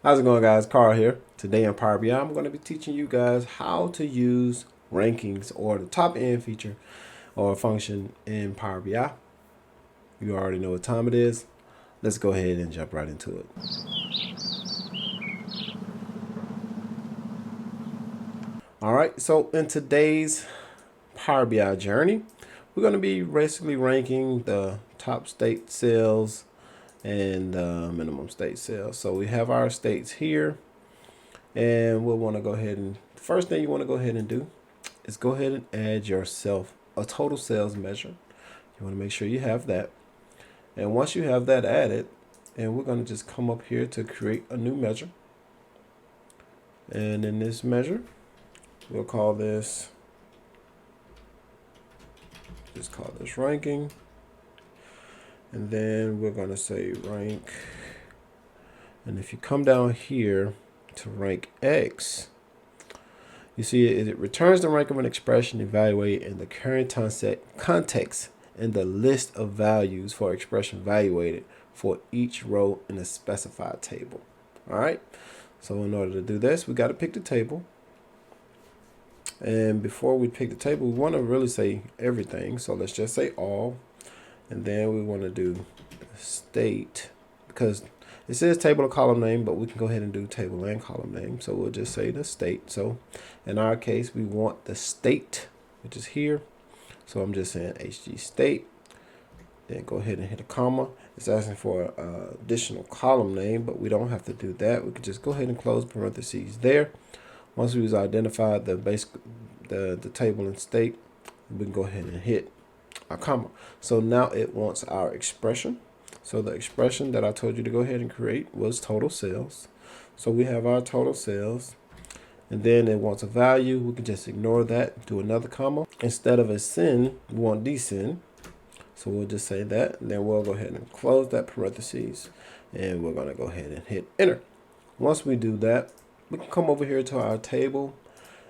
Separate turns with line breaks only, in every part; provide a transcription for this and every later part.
How's it going, guys? Carl here. Today in Power BI, I'm going to be teaching you guys how to use rankings or the top end feature or function in Power BI. You already know what time it is. Let's go ahead and jump right into it. All right, so in today's Power BI journey, we're going to be basically ranking the top state sales and the minimum state sales. So we have our states here, and we'll want to go ahead and the first thing you want to go ahead and do is go ahead and add yourself a total sales measure. You want to make sure you have that. And once you have that added, and we're going to just come up here to create a new measure. And in this measure, we'll call this, just call this ranking. And then we're going to say rank. And if you come down here to rank X, you see it returns the rank of an expression evaluated in the current context in the list of values for expression evaluated for each row in a specified table. All right. So in order to do this, we got to pick the table. And before we pick the table, we want to really say everything. So let's just say all. And then we want to do state, because it says table or column name, but we can go ahead and do table and column name. So we'll just say the state. So in our case, we want the state, which is here. So I'm just saying HG state. Then go ahead and hit a comma. It's asking for an additional column name, but we don't have to do that. We can just go ahead and close parentheses there. Once we've identified the table and state, we can go ahead and hit a comma. So now it wants our expression. So the expression that I told you to go ahead and create was total sales. So we have our total sales, and then it wants a value. We can just ignore that, do another comma. Instead of a send, we want descend. So we'll just say that, and then we'll go ahead and close that parentheses, and we're going to go ahead and hit enter. Once we do that, we can come over here to our table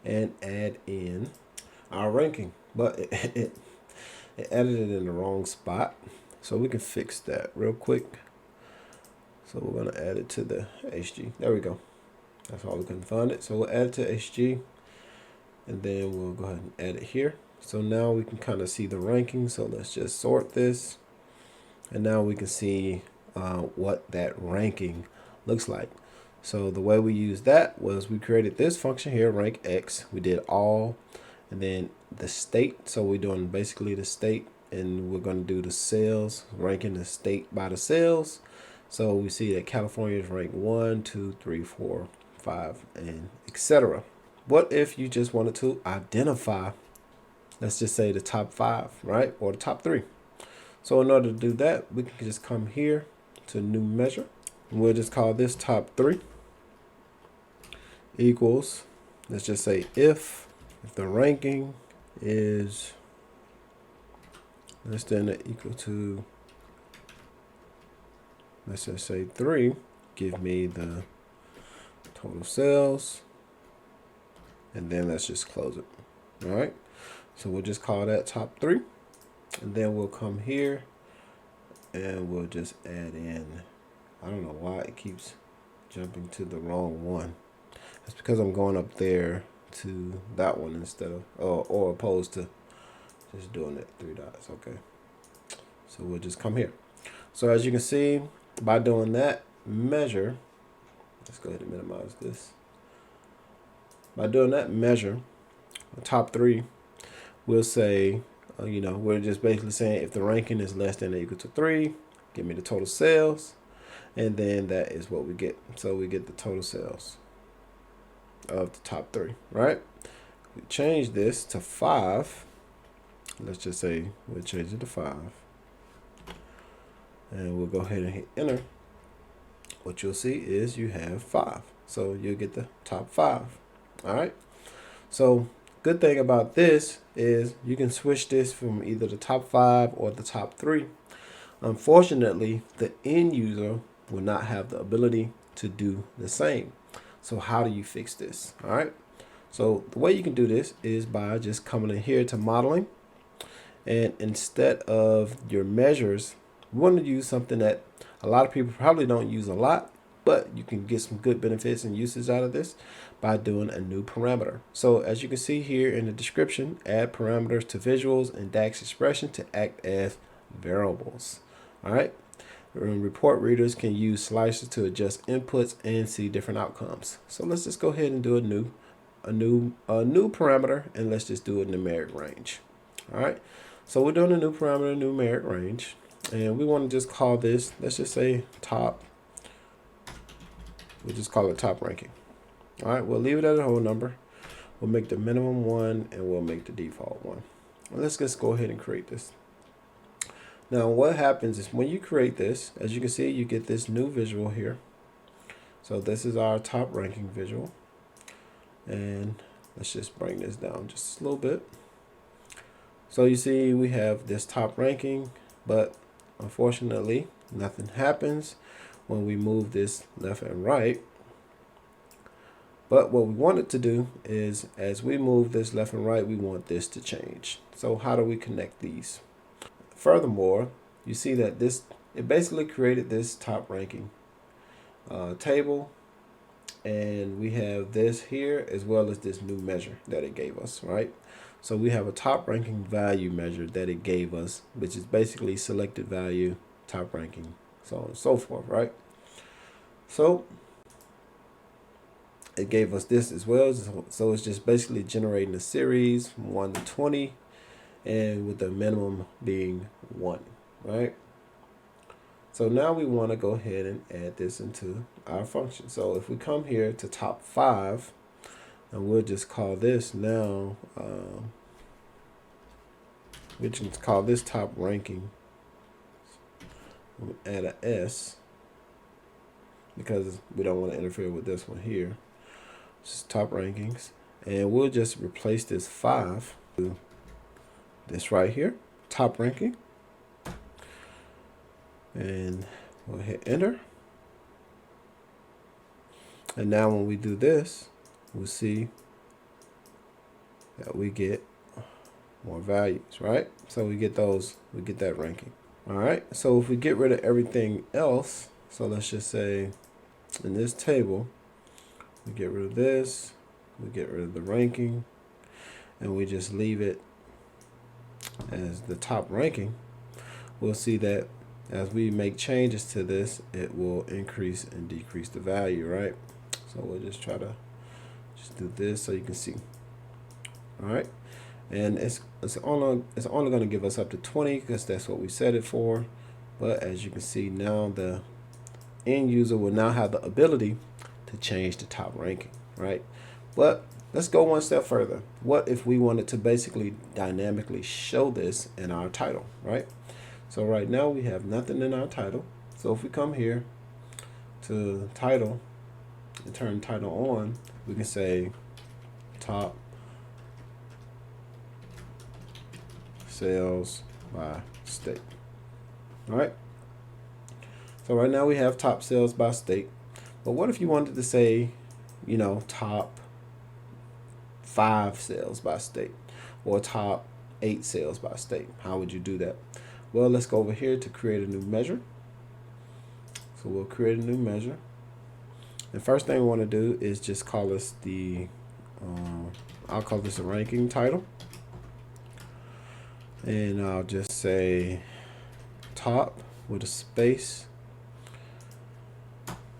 and add in our ranking, but it added it in the wrong spot. So we can fix that real quick. So we're going to add it to the HG. There we go. That's why we couldn't find it. So we'll add it to HG, and then we'll go ahead and add it here. So now we can kind of see the ranking. So let's just sort this. And now we can see what that ranking looks like. So the way we used that was we created this function here, rank X. We did all, and then the state. So we're doing basically the state, and we're going to do the sales, ranking the state by the sales. So we see that California is ranked 1, 2, 3, 4, 5, and etc. What if you just wanted to identify, let's just say the top 5, right? Or the top 3. So in order to do that, we can just come here to new measure. And we'll just call this top 3 equals, let's just say if the ranking is less than or equal to, let's just say 3, give me the total sales, and then let's just close it. All right, so we'll just call that top 3, and then we'll come here and we'll just add in, I don't know why it keeps jumping to the wrong one. That's because I'm going up there to that one instead of, or opposed to just doing it 3 dots. Okay, so we'll just come here. So as you can see, by doing that measure, let's go ahead and minimize this. By doing that measure, the top 3, we'll say, we're just basically saying if the ranking is less than or equal to 3, give me the total sales, and then that is what we get. So we get the total sales of the top 3, right? We change this to 5. Let's just say we'll change it to 5, and we'll go ahead and hit enter. What you'll see is you have 5, so you'll get the top 5. All right, so good thing about this is you can switch this from either the top 5 or the top 3. Unfortunately, the end user will not have the ability to do the same. So how do you fix this? All right, so the way you can do this is by just coming in here to modeling, and instead of your measures, we want to use something that a lot of people probably don't use a lot, but you can get some good benefits and uses out of this by doing a new parameter. So as you can see here in the description, add parameters to visuals and DAX expression to act as variables. All right. Report readers can use slicers to adjust inputs and see different outcomes. So let's just go ahead and do a new parameter, and let's just do a numeric range. All right. So we're doing a new parameter, numeric range, and we want to just call this, let's just say top. We'll just call it top ranking. All right. We'll leave it at a whole number. We'll make the minimum 1 and we'll make the default 1. Well, let's just go ahead and create this. Now what happens is when you create this, as you can see, you get this new visual here. So this is our top ranking visual. And let's just bring this down just a little bit. So you see we have this top ranking, but unfortunately nothing happens when we move this left and right. But what we want it to do is, as we move this left and right, we want this to change. So how do we connect these? Furthermore, you see that it basically created this top ranking table, and we have this here as well as this new measure that it gave us, right? So we have a top ranking value measure that it gave us, which is basically selected value, top ranking, so on and so forth, right? So it gave us this as well. So it's just basically generating a series from 1 to 20, and with the minimum being 1, right? So now we want to go ahead and add this into our function. So if we come here to top 5, and we'll just call this now, we can call this top ranking. We'll add a S because we don't want to interfere with this one here. This is top rankings, and we'll just replace this 5 to this right here, top ranking, and we'll hit enter. And now when we do this, we'll see that we get more values, right? So we get that ranking. All right, so if we get rid of everything else, so let's just say in this table, we get rid of this, we get rid of the ranking, and we just leave it as the top ranking, we'll see that as we make changes to this, it will increase and decrease the value, right? So we'll just try to just do this so you can see. All right, and it's only going to give us up to 20 because that's what we set it for. But as you can see now, the end user will now have the ability to change the top ranking, right? But let's go one step further. What if we wanted to basically dynamically show this in our title, right? So right now we have nothing in our title. So if we come here to title and turn title on, we can say top sales by state. All right. So right now we have top sales by state. But what if you wanted to say, you know, top 5 sales by state or top 8 sales by state? How would you do that? Well, let's go over here to create a new measure. So we'll create a new measure. The first thing we want to do is just call this I'll call this a ranking title. And I'll just say top with a space.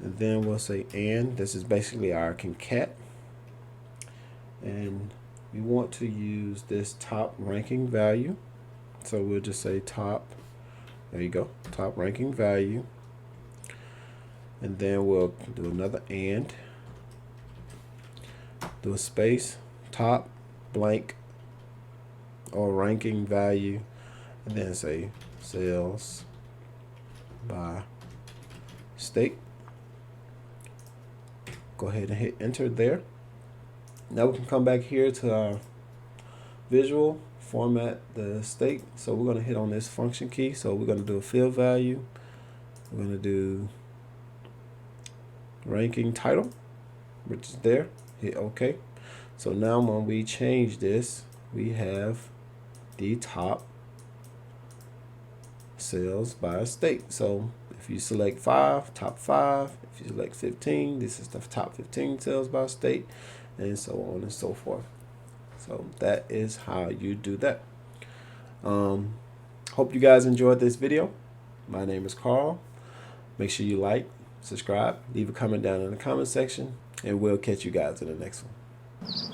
And then we'll say and. This is basically our concat. And we want to use this top ranking value. So we'll just say top, there you go, top ranking value. And then we'll do another and, do a space, top blank or ranking value, and then say sales by state. Go ahead and hit enter there. Now we can come back here to our visual, format the state. So we're going to hit on this function key. So we're going to do a field value. We're going to do ranking title, which is there. Hit OK. So now when we change this, we have the top sales by state. So If you select 5, top 5. If you select 15, this is the top 15 sales by state, and so on and so forth. So that is how you do that. Hope you guys enjoyed this video. My name is Carl. Make sure you like, subscribe, leave a comment down in the comment section, and we'll catch you guys in the next one.